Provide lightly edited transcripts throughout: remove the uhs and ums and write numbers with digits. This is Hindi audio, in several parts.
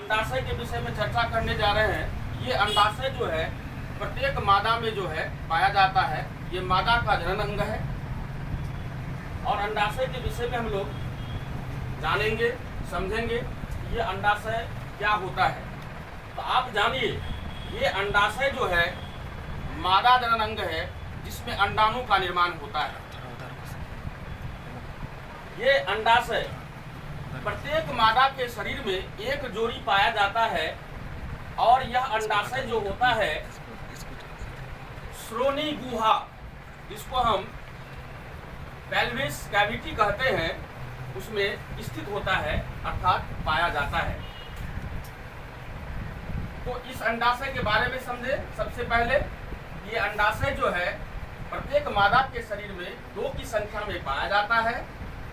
अंडाशय के विषय में चर्चा करने जा रहे हैं। ये अंडाशय जो है प्रत्येक मादा में जो है पाया जाता है। ये मादा का जनन अंग है और अंडाशय के विषय में हम लोग जानेंगे, समझेंगे ये अंडाशय क्या होता है। तो आप जानिए, ये अंडाशय जो है मादा जनन अंग है जिसमें अंडाणु का निर्माण होता है। ये अंडाशय प्रत्येक मादा के शरीर में एक जोड़ी पाया जाता है और यह अंडाशय जो होता है श्रोणी गुहा, जिसको हम पेल्विस कैविटी कहते हैं, उसमें स्थित होता है अर्थात पाया जाता है। तो इस अंडाशय के बारे में समझे। सबसे पहले ये अंडाशय जो है प्रत्येक मादा के शरीर में 2 की संख्या में पाया जाता है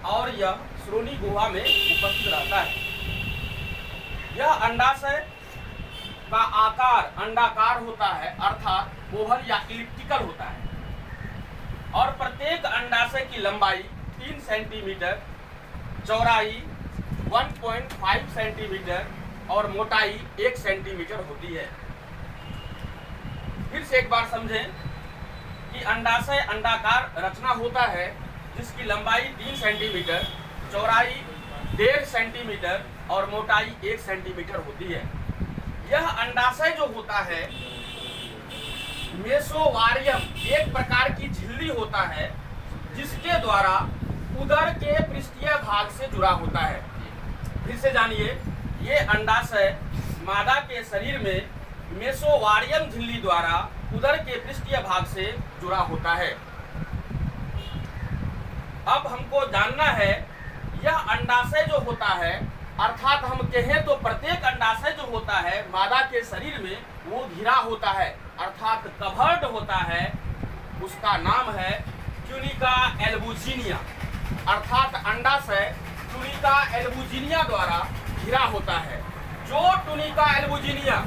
और यह श्रोणी गुहा में उपस्थित रहता है। यह अंडाशय का आकार अंडाकार होता है अर्थात ओवल या इलिप्टिकल होता है और प्रत्येक अंडाशय की लंबाई 3 सेंटीमीटर, चौड़ाई 1.5 सेंटीमीटर और मोटाई 1 सेंटीमीटर होती है। फिर से एक बार समझें कि अंडाशय अंडाकार रचना होता है जिसकी लंबाई 3 सेंटीमीटर, चौड़ाई 1.5 सेंटीमीटर और मोटाई 1 सेंटीमीटर होती है। यह अंडाशय जो होता है मेसोवारियम एक प्रकार की झिल्ली होता है जिसके द्वारा उदर के पृष्ठीय भाग से जुड़ा होता है। फिर से जानिए, ये अंडाशय मादा के शरीर में मेसोवारियम झिल्ली द्वारा उदर के पृष्ठीय भाग से जुड़ा होता है। अब हमको जानना है यह अंडाशय जो होता है अर्थात हम कहें तो प्रत्येक अंडाशय जो होता है मादा के शरीर में वो घिरा होता है अर्थात कवर्ड होता है। उसका नाम है ट्यूनिका एल्बुजिनिया अर्थात अंडाशय ट्यूनिका एल्बुजिनिया द्वारा घिरा होता है। जो ट्यूनिका एल्बुजिनिया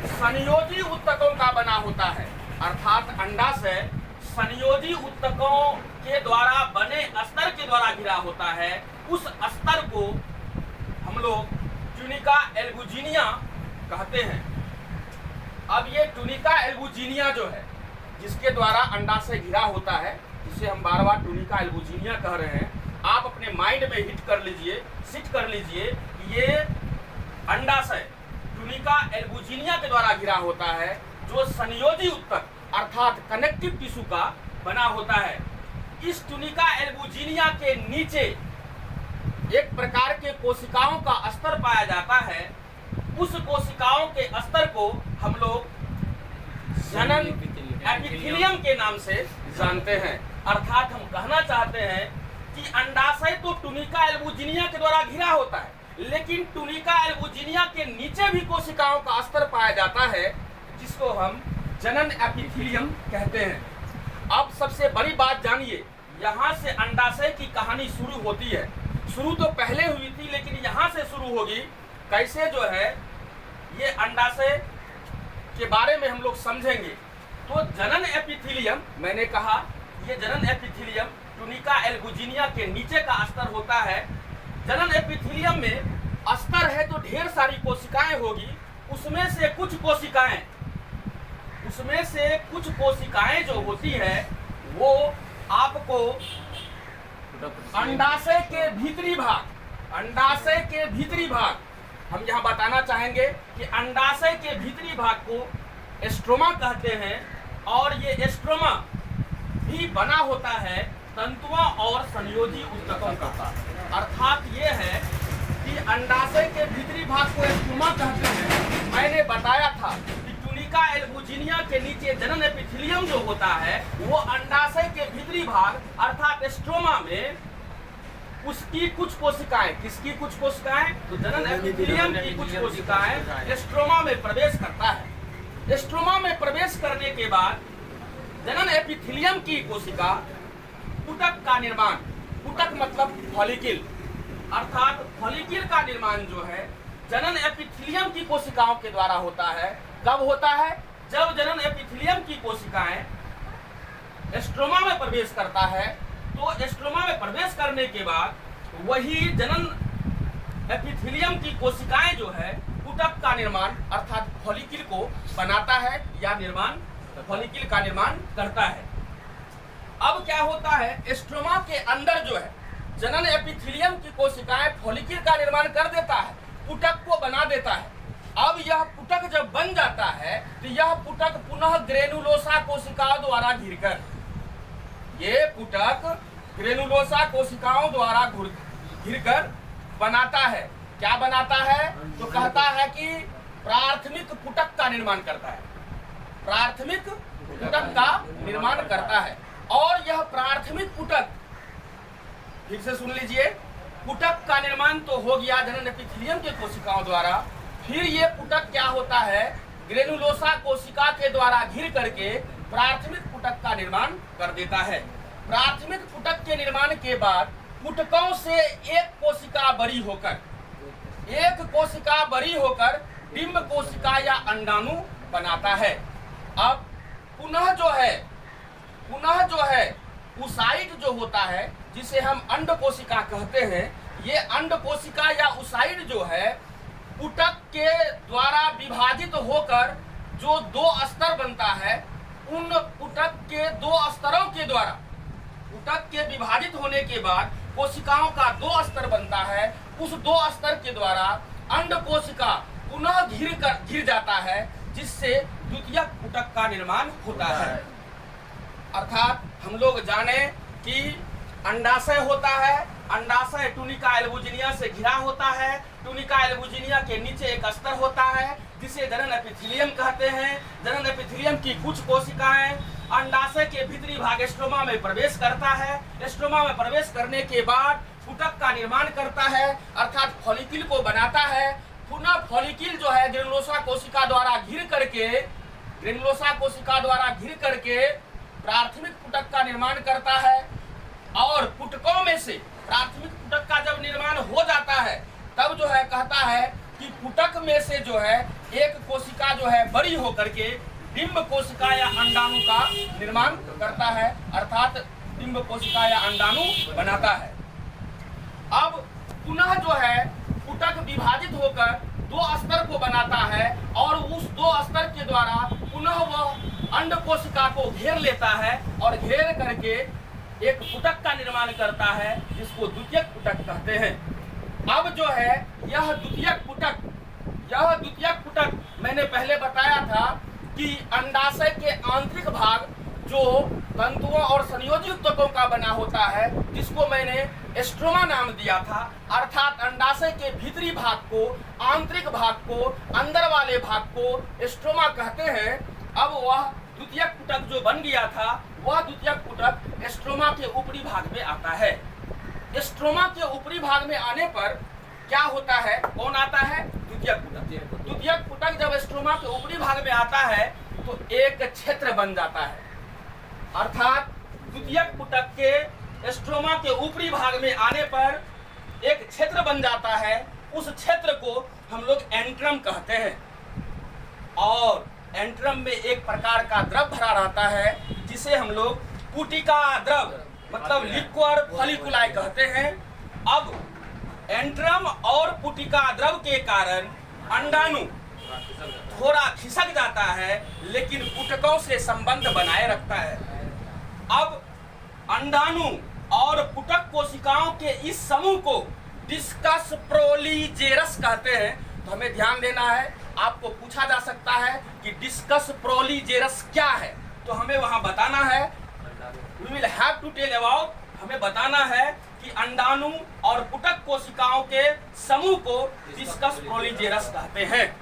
संयोजी उत्तकों का बना होता है अर्थात अंडाशय संयोजी उत्तकों के द्वारा बने अस्तर के द्वारा घिरा होता है, उस अस्तर को हम लोग ट्यूनिका एल्बुजिनिया कहते हैं। अब ये ट्यूनिका एल्बुजिनिया जो है जिसके द्वारा अंडाशय घिरा होता है, जिसे हम बार बार ट्यूनिका एल्बुजिनिया कह रहे हैं, आप अपने माइंड में हिट कर लीजिए, सिट कर लीजिए कि ये अंडाशय ट्यूनिका एल्बुजिनिया के द्वारा घिरा होता है जो संयोजी उत्तक अर्थात कनेक्टिव टिश्यू का बना होता है। इस ट्यूनिका एल्बुजिनिया के नीचे एक प्रकार के कोशिकाओं का स्तर पाया जाता है। उस कोशिकाओं के स्तर को हम लोग जनन एपिथेलियम के नाम से जानते हैं। अर्थात हम कहना चाहते हैं कि अंडाशय तो ट्यूनिका एल्बुजिनिया के द्वारा घिरा होता है, लेकिन ट्यूनिका एल्बुजिनिया के नीचे भी कोशिकाओं का स्तर पाया जाता है जिसको हम जनन एपिथेलियम कहते हैं। अब सबसे बड़ी बात जानिए, यहाँ से अंडाशय की कहानी शुरू होती है। शुरू तो पहले हुई थी लेकिन यहाँ से शुरू होगी। कैसे जो है ये अंडाशय के बारे में हम लोग समझेंगे। तो जनन एपिथेलियम, मैंने कहा ये जनन एपिथेलियम ट्यूनिका एल्बुजिनिया के नीचे का स्तर होता है। जनन एपिथेलियम में स्तर है तो ढेर सारी कोशिकाएं होगी, उसमें से कुछ कोशिकाएं जो होती है वो आपको अंडाशय के भीतरी भाग हम यहाँ बताना चाहेंगे कि अंडाशय के भीतरी भाग को एस्ट्रोमा कहते हैं और ये एस्ट्रोमा भी बना होता है तंतुओं और संयोजी ऊतकों का। अर्थात ये है कि अंडाशय के भीतरी भाग को एस्ट्रोमा कहते हैं। मैंने बताया था कि ट्यूनिका एल्बुजिनिया के नीचे जनन एपिथेलियम जो होता है वो अंडाशय के भीतरी भाग अर्थात एस्ट्रोमा में उसकी कुछ कोशिकाएं, किसकी कुछ कोशिकाएं, तो जनन एपिथेलियम की कुछ कोशिकाएं एस्ट्रोमा में प्रवेश करता है। एस्ट्रोमा में प्रवेश करने के बाद जनन एपिथेलियम की कोशिका पुटक का निर्माण, पुटक मतलब फॉलिकिल, अर्थात फॉलिकिल का निर्माण जो है जनन एपिथेलियम की कोशिकाओं के द्वारा होता है। कब होता है? जब जनन एपिथेलियम की कोशिकाएं एस्ट्रोमा में प्रवेश करता है। तो एस्ट्रोमा में प्रवेश करने के बाद वही जनन एपिथेलियम की कोशिकाएं जो है निर्माण अर्थात फॉलिकल को बनाता है या फॉलिकल का निर्माण करता है। अब क्या होता है, स्ट्रोमा के अंदर जो है जनन एपिथेलियम की कोशिकाएं फॉलिकल का निर्माण कर देता है, पुटक को बना देता है। अब यह पुटक जब बन जाता है तो यह पुटक पुनः ग्रेनुलोसा कोशिकाओं द्वारा घिरकर, ये पुटक ग्रेनुलोसा कोशिकाओं द्वारा घिरकर बनाता है। क्या बनाता है, तो कहता है कि प्राथमिक पुटक का निर्माण करता है, प्राथमिक पुटक का निर्माण करता है। और यह प्राथमिक पुटक, फिर से सुन लीजिए, पुटक का निर्माण तो हो गया जनन एपिथेलियम के कोशिकाओं द्वारा, फिर ये पुटक क्या होता है, ग्रेनुलोसा कोशिका के द्वारा घिर करके प्राथमिक पुटक का निर्माण कर देता है। प्राथमिक पुटक के निर्माण के बाद पुटकों से एक कोशिका बड़ी होकर डिंब कोशिका या अंडाणु बनाता है। अब पुनः जो है उसाइड जो होता है, जिसे हम अंड कोशिका कहते हैं, ये अंड कोशिका या उसाइड जो है पुटक के द्वारा विभाजित होकर जो दो स्तर बनता है, उन पुटक के दो स्तरों के द्वारा, पुटक के विभाजित होने के बाद कोशिकाओं का दो स्तर बनता है, उस दो स्तर के द्वारा अंड कोशिका पुनः घिर जाता है, जिससे द्वितीयक पुटक का निर्माण होता है। अर्थात हम लोग जाने कि अंडाशय होता है, अंडाशय टूनिका एल्बुजिनिया से घिरा होता है, टूनिका एल्बुजिनिया के नीचे एक स्तर होता है जिसे जनन एपिथेलियम कहते हैं। जनन एपिथेलियम की कुछ कोशिकाएं अंडाशय के भीतरी भाग स्ट्रोमा में प्रवेश करता है, स्ट्रोमा में प्रवेश करने के बाद पुटक का निर्माण करता है अर्थात फॉलिकल को बनाता है। पुनः फॉलिकल जो है ग्रेनुलोसा कोशिका द्वारा घिर करके प्राथमिक पुटक का निर्माण करता है। और पुटकों में से प्राथमिक पुटक का जब निर्माण हो जाता है, तब जो है कहता है कि पुटक में से जो है एक कोशिका जो है बड़ी होकर के डिंब कोशिका या अंडाणु का निर्माण करता है, अर्थात डिंब कोशिका या अंडाणु बनाता है। अब पुनः जो है पुटक विभाजित होकर दो स्तर को बनाता है और उस दो स्तर के द्वारा पुनः वह अंड कोशिका को घेर लेता है और घेर करके एक पुटक का निर्माण करता है, जिसको द्वितीयक पुटक कहते हैं। अब जो है यह द्वितीयक पुटक मैंने पहले बताया था कि अंडाशय के आंतरिक भाग जो तंतुओं और संयोजी ऊतकों का बना होता है, जिसको मैंने स्ट्रोमा नाम दिया था, अर्थात अंडाशय के भीतरी भाग को, आंतरिक भाग को, अंदर वाले भाग को स्ट्रोमा कहते हैं। अब वह द्वितीयक पुटक जो बन गया था, वह द्वितीयक पुटक स्ट्रोमा के ऊपरी भाग में आता है। स्ट्रोमा के ऊपरी भाग में आने पर क्या होता है, कौन आता है, द्वितीयक पुटक। द्वितीयक पुटक जब स्ट्रोमा के ऊपरी भाग में आता है तो एक क्षेत्र बन जाता है, अर्थात द्वितीयक पुटक के स्ट्रोमा के ऊपरी भाग में आने पर एक क्षेत्र बन जाता है। उस क्षेत्र को हम लोग एंट्रम कहते हैं और एंट्रम में एक प्रकार का द्रव भरा रहता है, जिसे हम लोग पुटिका द्रव मतलब लिक्वर फॉलिकुलाई कहते हैं। अब एंट्रम और पुटिका द्रव के कारण अंडाणु थोड़ा खिसक जाता है, लेकिन पुटकों से संबंध बनाए रखता है। अब अंडाणु और पुटक कोशिकाओं के इस समूह को डिस्कस प्रोलीजेरस कहते हैं। तो हमें ध्यान देना है, आपको पूछा जा सकता है कि डिस्कस प्रोलीजेरस क्या है, तो हमें वहां बताना है, we will have to tell about, हमें बताना है कि अंडाणु और पुटक कोशिकाओं के समूह को डिस्कस प्रोलीजेरस कहते हैं।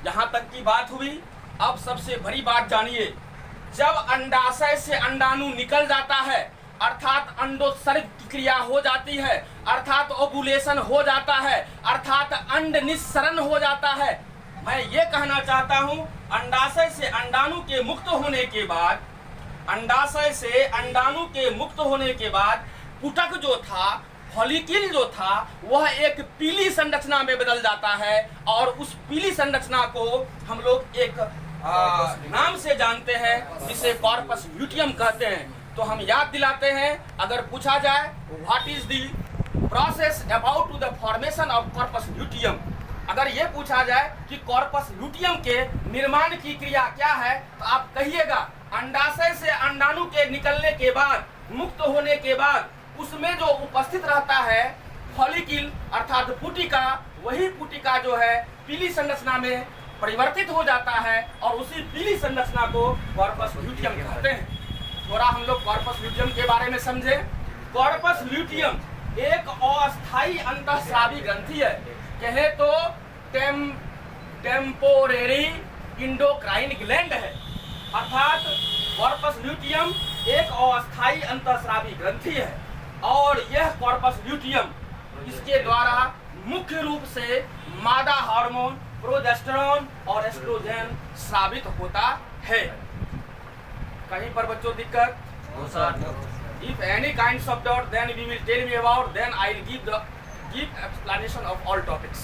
यहां तक की बात हुई। अब सबसे बड़ी बात जानिए, जब अंडाशय से अंडाणु निकल जाता है, अर्थात अंडोत्सर्ग की क्रिया हो जाती है, अर्थात ओवुलेशन हो जाता है, अर्थात अंड निस्सरण हो जाता है। मैं ये कहना चाहता हूं, अंडाशय से अंडाणु के मुक्त होने के बाद, अंडाशय से अंडाणु के मुक्त होने के बाद पुटक जो था, फॉलिकल जो था, वह एक पीली संरचना में बदल जाता है और उस पीली संरचना को हम लोग एक नाम से जानते हैं, जिसे कॉर्पस ल्यूटियम कहते हैं। तो हम याद दिलाते हैं, अगर पूछा जाए what is the process about to the formation of corpus luteum, अगर ये पूछा जाए कि कॉर्पस ल्यूटियम के निर्माण की क्रिया क्या है, तो आप कहिएगा अंडाशय से अंडाणु के निकलने के बाद, मुक्त होने के बाद उसमें जो उपस्थित रहता है फॉलिकल अर्थात पुटिका, वही पुटिका जो है पीली संरचना में परिवर्तित हो जाता है और उसी पीली संरचना को कॉर्पस ल्यूटियम कहते हैं। थोड़ा हम लोग कॉर्पस ल्यूटियम के बारे में समझे। कॉर्पस ल्यूटियम एक अस्थायी अंतःस्रावी ग्रंथि है, कहे तो टेम्पोरेरी इंडोक्राइन ग्लैंड है। अर्थात कॉर्पस ल्यूटियम एक अस्थायी अंतःस्रावी ग्रंथि है और यह कॉर्पस ल्यूटियम इसके द्वारा मुख्य रूप से मादा हार्मोन प्रोजेस्टेरोन और एस्ट्रोजन स्रावित होता है। कहीं पर बच्चों दिक्कत? If any kinds of doubt, then we will tell me about. Then I'll give explanation of all topics.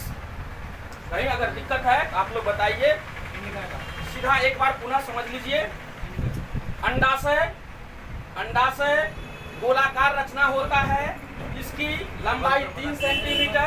कहीं अगर दिक्कत है आप लोग बताइए। सीधा एक बार पुनः समझ लीजिए। अंडाशय गोलाकार रचना होता है, इसकी लंबाई 3 सेंटीमीटर